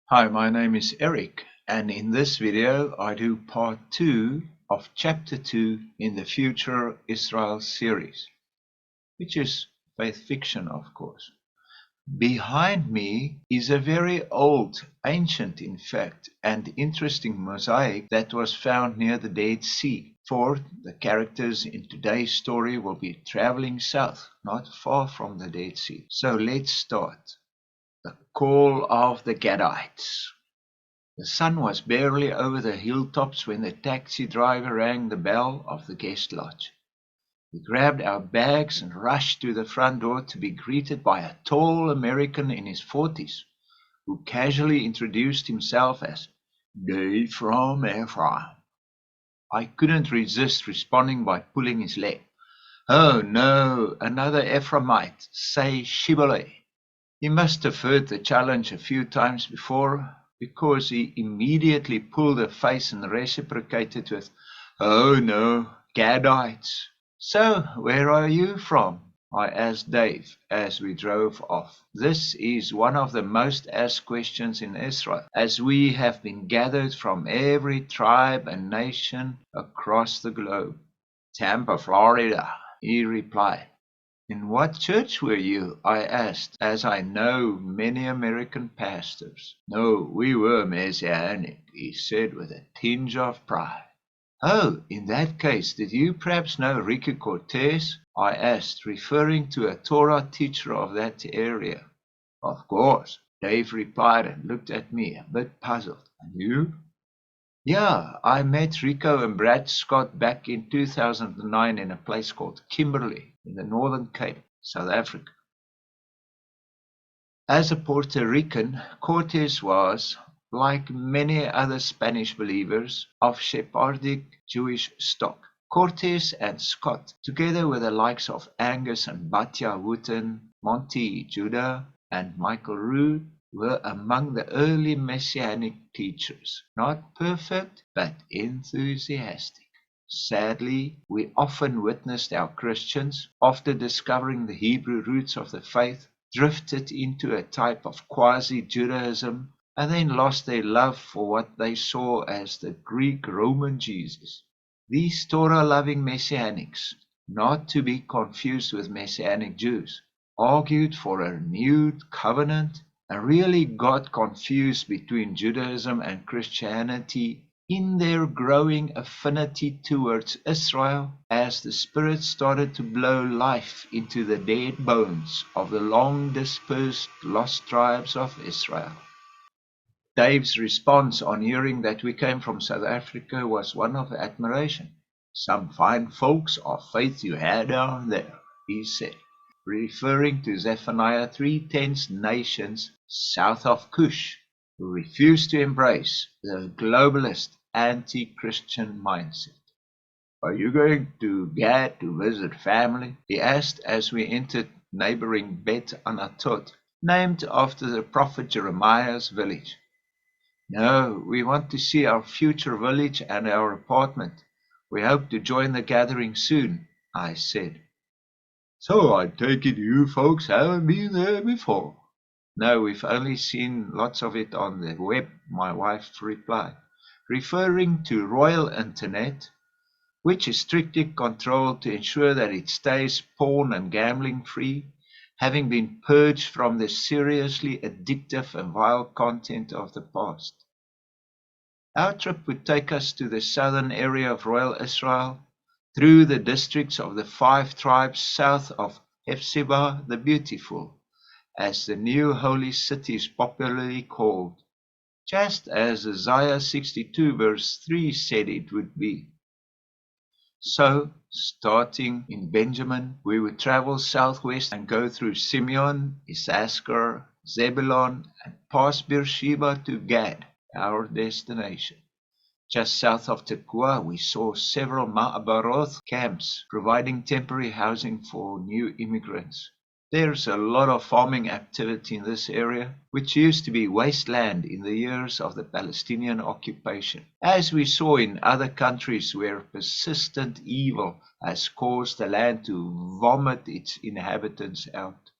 Hi, my name is Eric, and in this video I do part 2 of chapter 2 in the Future Israel series, which is faith fiction, of course. Behind me is a very old, ancient in fact, and interesting mosaic that was found near the Dead Sea. For the characters in today's story will be traveling south, not far from the Dead Sea. So let's start. The Call of the Gadites. The sun was barely over the hilltops when the taxi driver rang the bell of the guest lodge. We grabbed our bags and rushed to the front door to be greeted by a tall American in his 40s, who casually introduced himself as Dave from Ephraim. I couldn't resist responding by pulling his leg. Oh no, another Ephraimite, say Shibboleth. He must have heard the challenge a few times before, because he immediately pulled a face and reciprocated with, "Oh no, Gadites." "So, where are you from?" I asked Dave as we drove off. This is one of the most asked questions in Israel, as we have been gathered from every tribe and nation across the globe. "Tampa, Florida," he replied. "In what church were you?" I asked, as I know many American pastors. "No, we were Messianic," he said with a tinge of pride. "Oh, in that case, did you perhaps know Ricky Cortez?" I asked, referring to a Torah teacher of that area. "Of course," Dave replied and looked at me a bit puzzled. "And you?" "Yeah, I met Rico and Brad Scott back in 2009 in a place called Kimberley in the Northern Cape, South Africa." As a Puerto Rican, Cortes was, like many other Spanish believers, of Sephardic Jewish stock. Cortes and Scott, together with the likes of Angus and Batya Wooten, Monty Judah, and Michael Rood, were among the early Messianic teachers. Not perfect, but enthusiastic. Sadly, we often witnessed our Christians, after discovering the Hebrew roots of the faith, drifted into a type of quasi-Judaism and then lost their love for what they saw as the Greek-Roman Jesus. These Torah-loving Messianics, not to be confused with Messianic Jews, argued for a renewed covenant and really got confused between Judaism and Christianity in their growing affinity towards Israel as the Spirit started to blow life into the dead bones of the long dispersed lost tribes of Israel. Dave's response on hearing that we came from South Africa was one of admiration. "Some fine folks of faith you had down there," he said, referring to Zephaniah 3:10's nations south of Cush, who refused to embrace the globalist anti-Christian mindset. "Are you going to Gad to visit family?" he asked as we entered neighboring Bet Anatot, named after the prophet Jeremiah's village. "No, we want to see our future village and our apartment. We hope to join the gathering soon," I said. "So I take it you folks haven't been there before?" "No, we've only seen lots of it on the web," my wife replied, referring to Royal Internet, which is strictly controlled to ensure that it stays porn and gambling free, having been purged from the seriously addictive and vile content of the past. Our trip would take us to the southern area of Royal Israel, through the districts of the 5 tribes south of Hephzibah the Beautiful, as the new holy city is popularly called, just as Isaiah 62 verse 3 said it would be. So, starting in Benjamin, we would travel southwest and go through Simeon, Issachar, Zebulon, and past Beersheba to Gad, our destination. Just south of Tekoa, we saw several Ma'abaroth camps providing temporary housing for new immigrants. There's a lot of farming activity in this area, which used to be wasteland in the years of the Palestinian occupation, as we saw in other countries where persistent evil has caused the land to vomit its inhabitants out.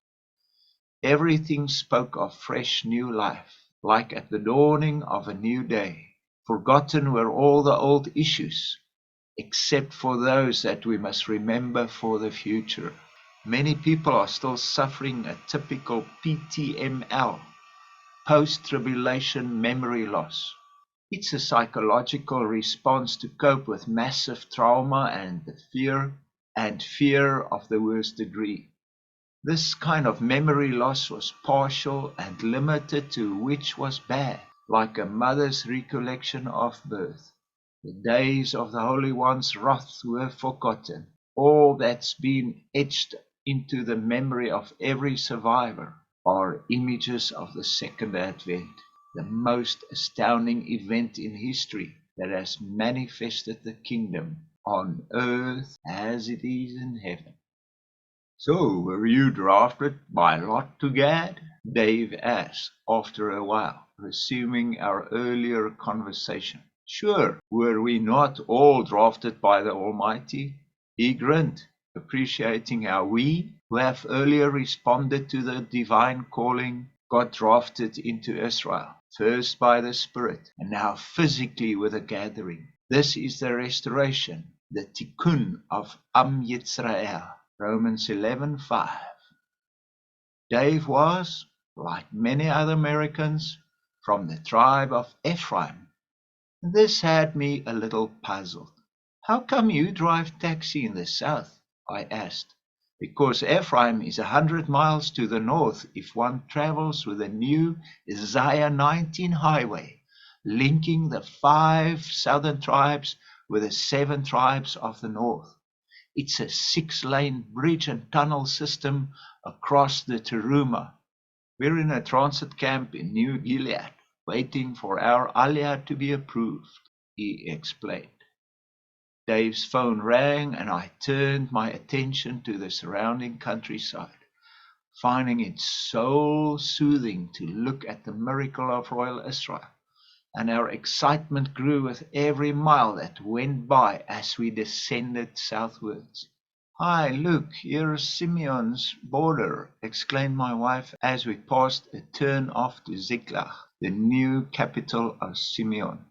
Everything spoke of fresh new life. like at the dawning of a new day. Forgotten were all the old issues, except for those that we must remember for the future. Many people are still suffering a typical PTML, Post-Tribulation Memory Loss. It's a psychological response to cope with massive trauma and the fear of the worst degree. This kind of memory loss was partial and limited to which was bad, like a mother's recollection of birth. The days of the Holy One's wrath were forgotten. All that's been etched into the memory of every survivor are images of the Second Advent, the most astounding event in history that has manifested the kingdom on earth as it is in heaven. So, were you drafted by lot to Gad? Dave asked after a while, resuming our earlier conversation. Sure, were we not all drafted by the Almighty? He grinned, appreciating how we, who have earlier responded to the divine calling, got drafted into Israel, first by the Spirit, and now physically with a gathering. This is the restoration, the tikkun of Am Yisrael. Romans 11:5. Dave was, like many other Americans, from the tribe of Ephraim. This had me a little puzzled. How come you drive taxi in the south? I asked. Because Ephraim is 100 miles to the north if one travels with the new Isaiah 19 highway, linking the 5 southern tribes with the 7 tribes of the north. It's a 6-lane bridge and tunnel system across the Teruma. We're in a transit camp in New Gilead, waiting for our aliyah to be approved, he explained. Dave's phone rang and I turned my attention to the surrounding countryside, finding it soul-soothing to look at the miracle of Royal Israel. And our excitement grew with every mile that went by as we descended southwards. Hi, look, here's Simeon's border, exclaimed my wife as we passed a turn off to Ziklag, the new capital of Simeon.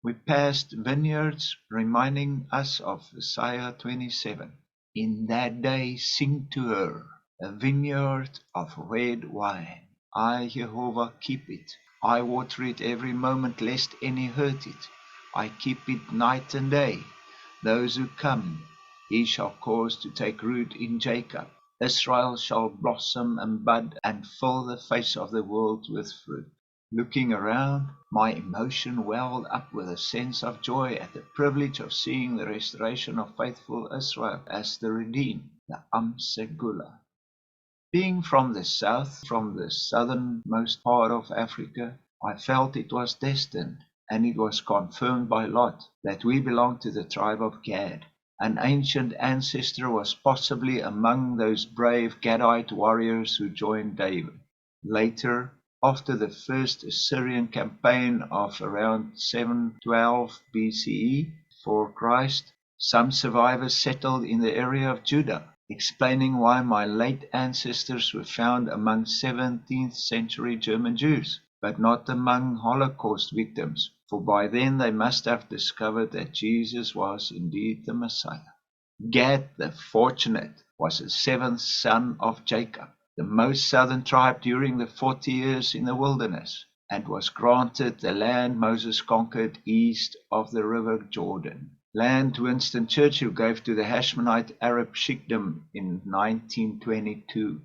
We passed vineyards, reminding us of Hosea 27. In that day sing to her, a vineyard of red wine. I, Jehovah, keep it. I water it every moment, lest any hurt it. I keep it night and day. Those who come, he shall cause to take root in Jacob. Israel shall blossom and bud and fill the face of the world with fruit. Looking around, my emotion welled up with a sense of joy at the privilege of seeing the restoration of faithful Israel as the redeemed, the Am Segula. Being from the south, from the southernmost part of Africa, I felt it was destined, and it was confirmed by Lot, that we belonged to the tribe of Gad. An ancient ancestor was possibly among those brave Gadite warriors who joined David. Later, after the first Assyrian campaign of around 712 BCE before Christ, some survivors settled in the area of Judah, explaining why my late ancestors were found among 17th century German Jews, but not among Holocaust victims, for by then they must have discovered that Jesus was indeed the Messiah. Gad the Fortunate was the 7th son of Jacob, the most southern tribe during the 40 years in the wilderness, and was granted the land Moses conquered east of the river Jordan. Land Winston Churchill gave to the Hashmonite Arab Sheikhdom in 1922.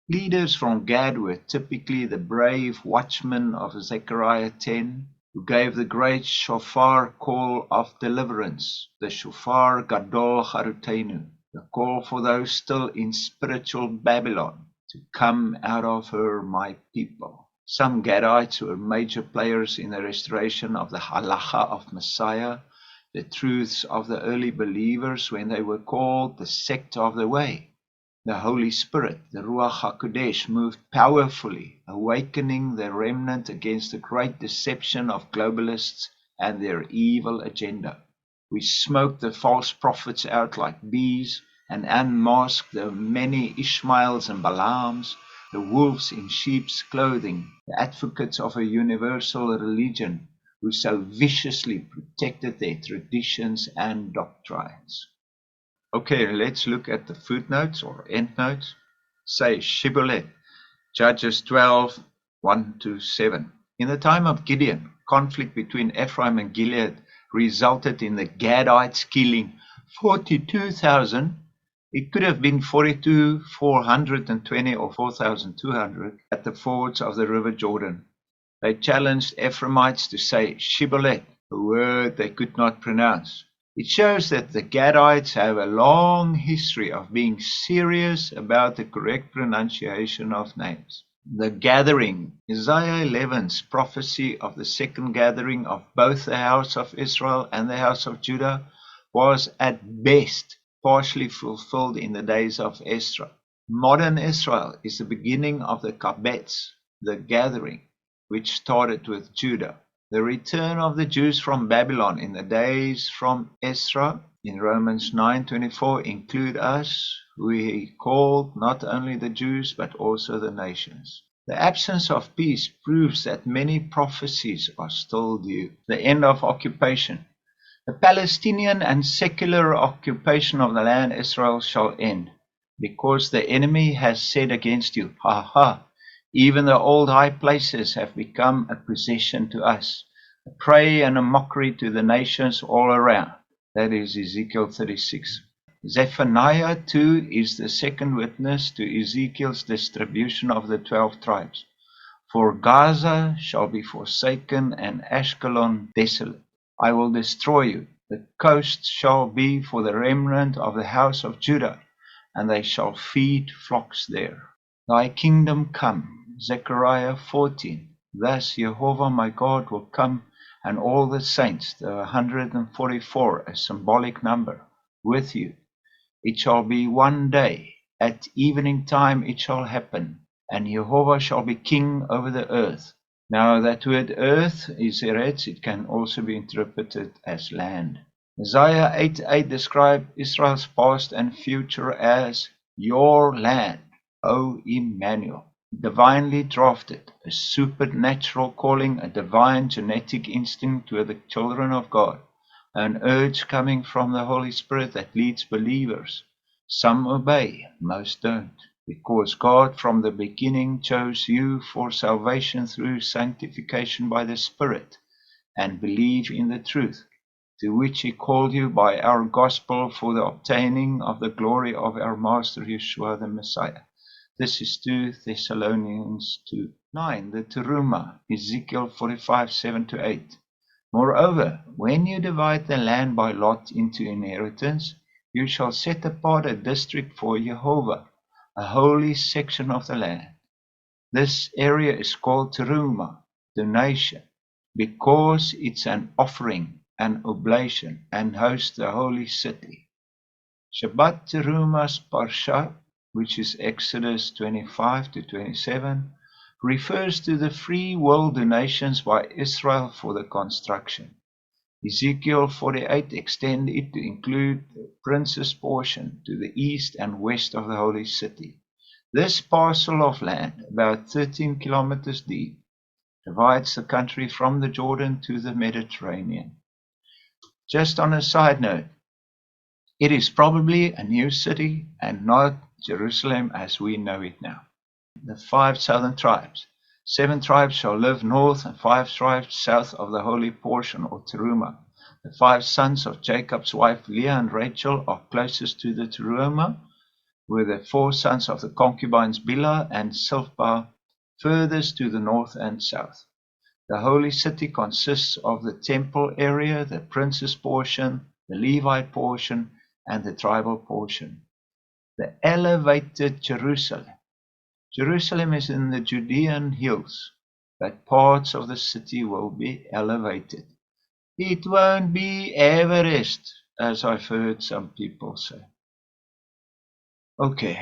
Leaders from Gad were typically the brave watchmen of Zechariah 10, who gave the great shofar call of deliverance, the shofar Gadol Charutenu, the call for those still in spiritual Babylon to come out of her, my people. Some Gadites were major players in the restoration of the halacha of Messiah, the truths of the early believers when they were called the sect of the way. The Holy Spirit, the Ruach HaKodesh, moved powerfully, awakening the remnant against the great deception of globalists and their evil agenda. We smoked the false prophets out like bees and unmasked the many Ishmaels and Balaams, the wolves in sheep's clothing, the advocates of a universal religion who so viciously protected their traditions and doctrines. Okay, let's look at the footnotes or endnotes. Say Shibboleth, Judges 12, 1-7. In the time of Gideon, conflict between Ephraim and Gilead resulted in the Gadites killing 42,000. It could have been 42,420 or 4,200 at the fords of the River Jordan. They challenged Ephraimites to say Shibboleth, a word they could not pronounce. It shows that the Gadites have a long history of being serious about the correct pronunciation of names. The gathering, Isaiah 11's prophecy of the second gathering of both the house of Israel and the house of Judah, was at best partially fulfilled in the days of Ezra. Modern Israel is the beginning of the Kabetz, the gathering, which started with Judah. The return of the Jews from Babylon in the days from Ezra in Romans 9:24 include us, who he called not only the Jews but also the nations. The absence of peace proves that many prophecies are still due. The end of occupation. The Palestinian and secular occupation of the land Israel shall end, because the enemy has said against you, ha ha, even the old high places have become a possession to us, a prey and a mockery to the nations all around. That is Ezekiel 36. Zephaniah 2 is the second witness to Ezekiel's distribution of the 12 tribes. For Gaza shall be forsaken and Ashkelon desolate. I will destroy you. The coast shall be for the remnant of the house of Judah, and they shall feed flocks there. Thy kingdom come. Zechariah 14. Thus Jehovah my God will come, and all the saints, the 144, a symbolic number, with you. It shall be one day, at evening time it shall happen, and Jehovah shall be king over the earth. Now that word earth is eretz, it can also be interpreted as land. Isaiah 8:8 describes Israel's past and future as your land, O Emmanuel. Divinely drafted, a supernatural calling, a divine genetic instinct to the children of God, an urge coming from the Holy Spirit that leads believers. Some obey, most don't, because God from the beginning chose you for salvation through sanctification by the Spirit, and believe in the truth, to which he called you by our gospel for the obtaining of the glory of our Master Yeshua the Messiah. This is 2 Thessalonians 2:9, the Teruma, Ezekiel 45:7-8. Moreover, when you divide the land by lot into inheritance, you shall set apart a district for Jehovah, a holy section of the land. This area is called Teruma, donation, because it's an offering, an oblation, and hosts the holy city. Shabbat Teruma's Parsha, which is Exodus 25-27, refers to the free will donations by Israel for the construction. Ezekiel 48 extends it to include the prince's portion to the east and west of the holy city. This parcel of land, about 13 kilometers deep, divides the country from the Jordan to the Mediterranean. Just on a side note, it is probably a new city and not Jerusalem as we know it now. The 5 southern tribes. 7 tribes shall live north and 5 tribes south of the holy portion or Teruma. The 5 sons of Jacob's wife Leah and Rachel are closest to the Teruma, with the 4 sons of the concubines Bilhah and Zilpah furthest to the north and south. The holy city consists of the temple area, the prince's portion, the Levite portion, and the tribal portion. The elevated Jerusalem. Jerusalem is in the Judean hills, but parts of the city will be elevated. It won't be Everest, as I've heard some people say. Okay,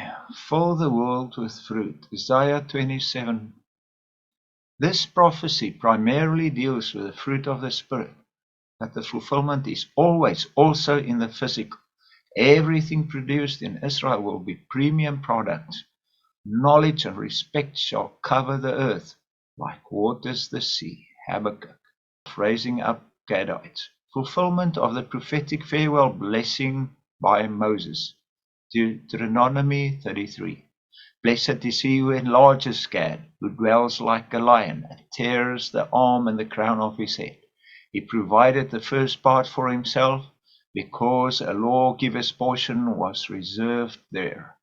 fill the world with fruit. Isaiah 27. This prophecy primarily deals with the fruit of the Spirit, but the fulfillment is always also in the physical. Everything produced in Israel will be premium products. Knowledge and respect shall cover the earth, like waters the sea. Habakkuk. Raising up Gadites. Fulfillment of the prophetic farewell blessing by Moses. Deuteronomy 33. Blessed is he who enlarges Gad, who dwells like a lion, and tears the arm and the crown off his head. He provided the first part for himself, because a lawgiver's portion was reserved there.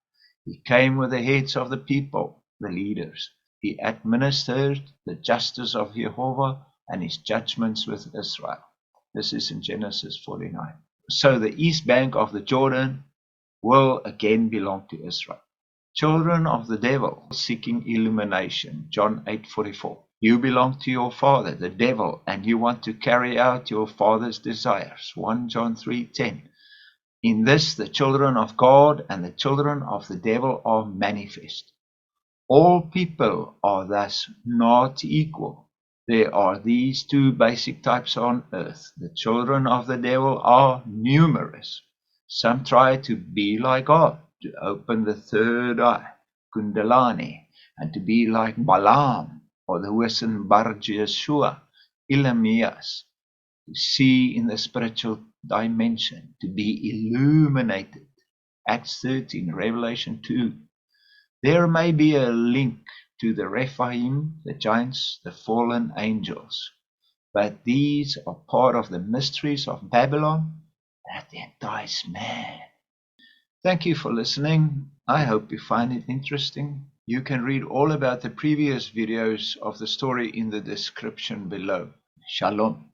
He came with the heads of the people, the leaders. He administered the justice of Jehovah and his judgments with Israel. This is in Genesis 49. So the east bank of the Jordan will again belong to Israel. Children of the devil seeking illumination. John 8:44. You belong to your father, the devil, and you want to carry out your father's desires. 1 John 3:10. In this the children of God and the children of the devil are manifest. All people are thus not equal. There are these two basic types on earth. The children of the devil are numerous. Some try to be like God, to open the third eye, Kundalani, and to be like Balaam or the Western Bar Yeshua, Ilamias, to see in the spiritual dimension, to be illuminated. Acts 13, Revelation 2. There may be a link to the Rephaim, the giants, the fallen angels, but these are part of the mysteries of Babylon that entice man. Thank you for listening. I hope you find it interesting. You can read all about the previous videos of the story in the description below. Shalom.